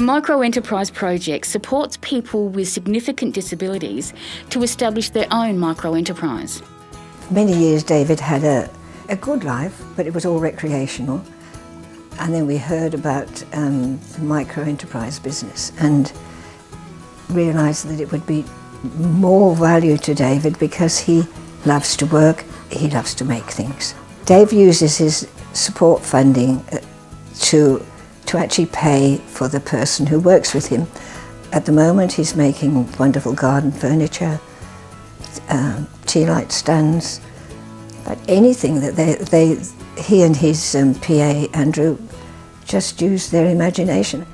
The Micro-Enterprise Project supports people with significant disabilities to establish their own micro-enterprise. For many years David had a good life, but it was all recreational. And then we heard about the micro-enterprise business and realised that it would be more value to David because he loves to work, he loves to make things. Dave uses his support funding to actually pay for the person who works with him. At the moment he's making wonderful garden furniture, tea light stands, but anything that he and his PA Andrew just use their imagination.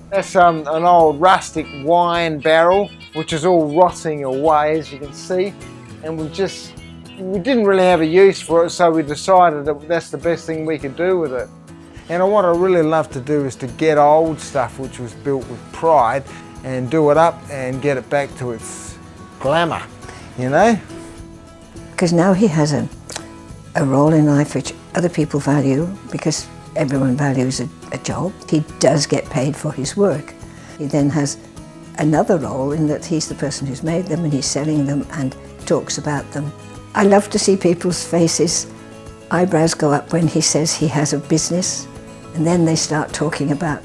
That's an old rustic wine barrel which is all rotting away, as you can see, and we didn't really have a use for it, so we decided that that's the best thing we could do with it. And what I really love to do is to get old stuff which was built with pride and do it up and get it back to its glamour, you know? Because now he has a role in life which other people value, because everyone values a job. He does get paid for his work. He then has another role in that he's the person who's made them and he's selling them and talks about them. I love to see people's faces, eyebrows go up when he says he has a business, and then they start talking about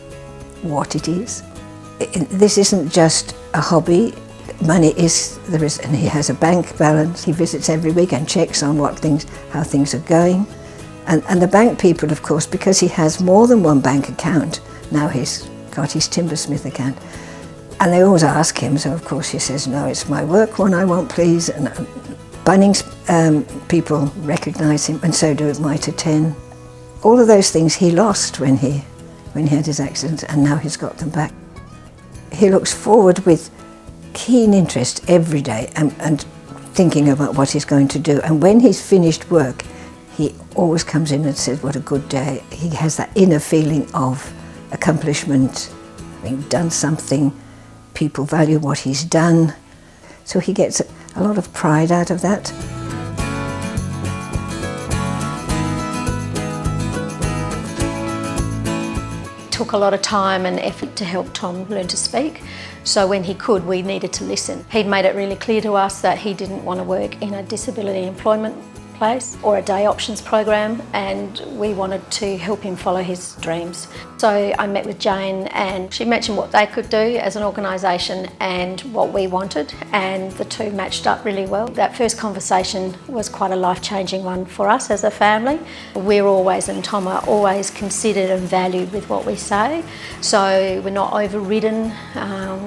what it is. This isn't just a hobby. Money is, and he has a bank balance. He visits every week and checks on how things are going. And the bank people, of course, because he has more than one bank account, now he's got his Timbersmith account, and they always ask him, so of course he says, no, it's my work one I want, please. And Bunnings people recognise him, and so do Mitre 10. All of those things he lost when he had his accident, and now he's got them back. He looks forward with keen interest every day and thinking about what he's going to do. And when he's finished work, he always comes in and says, what a good day. He has that inner feeling of accomplishment, having done something. People value what he's done. So he gets a lot of pride out of that. It took a lot of time and effort to help Tom learn to speak. So when he could, we needed to listen. He'd made it really clear to us that he didn't want to work in a disability employment place or a day options program, and we wanted to help him follow his dreams. So I met with Jane and she mentioned what they could do as an organisation and what we wanted, and the two matched up really well. That first conversation was quite a life-changing one for us as a family. We're always, and Tom are always considered and valued with what we say, so we're not overridden.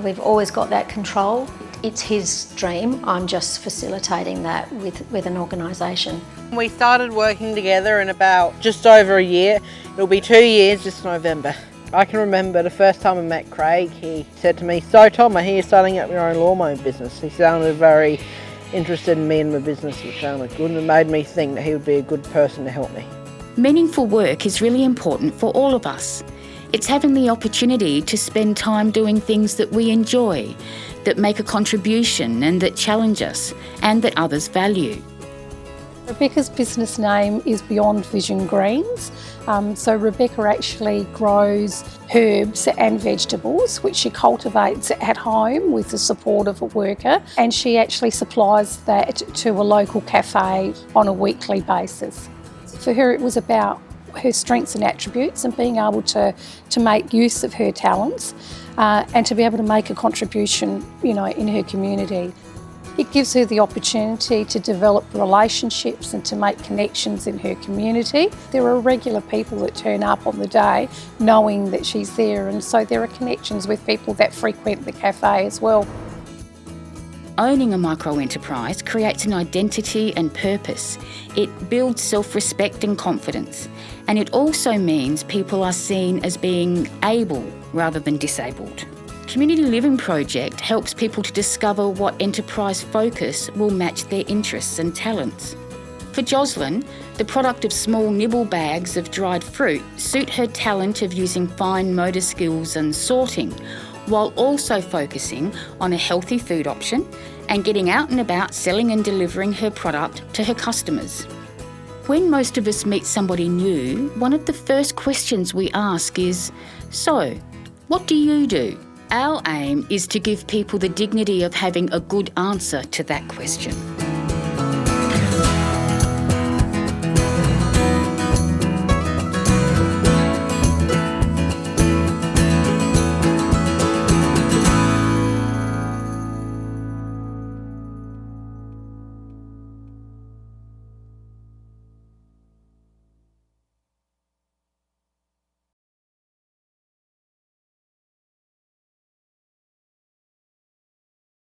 We've always got that control. It's his dream, I'm just facilitating that with an organisation. We started working together in about just over a year. It'll be 2 years this November. I can remember the first time I met Craig, he said to me, so Tom, I hear you're starting up your own lawn mowing business. He sounded very interested in me and my business, which sounded good, and it made me think that he would be a good person to help me. Meaningful work is really important for all of us. It's having the opportunity to spend time doing things that we enjoy, that make a contribution and that challenge us and that others value. Rebecca's business name is Beyond Vision Greens. So Rebecca actually grows herbs and vegetables which she cultivates at home with the support of a worker, and she actually supplies that to a local cafe on a weekly basis. For her it was about her strengths and attributes and being able to make use of her talents and to be able to make a contribution, in her community. It gives her the opportunity to develop relationships and to make connections in her community. There are regular people that turn up on the day knowing that she's there, and so there are connections with people that frequent the cafe as well. Owning a micro-enterprise creates an identity and purpose. It builds self-respect and confidence. And it also means people are seen as being able rather than disabled. Community Living Project helps people to discover what enterprise focus will match their interests and talents. For Jocelyn, the product of small nibble bags of dried fruit suit her talent of using fine motor skills and sorting, while also focusing on a healthy food option and getting out and about selling and delivering her product to her customers. When most of us meet somebody new, one of the first questions we ask is, so, What do you do? Our aim is to give people the dignity of having a good answer to that question.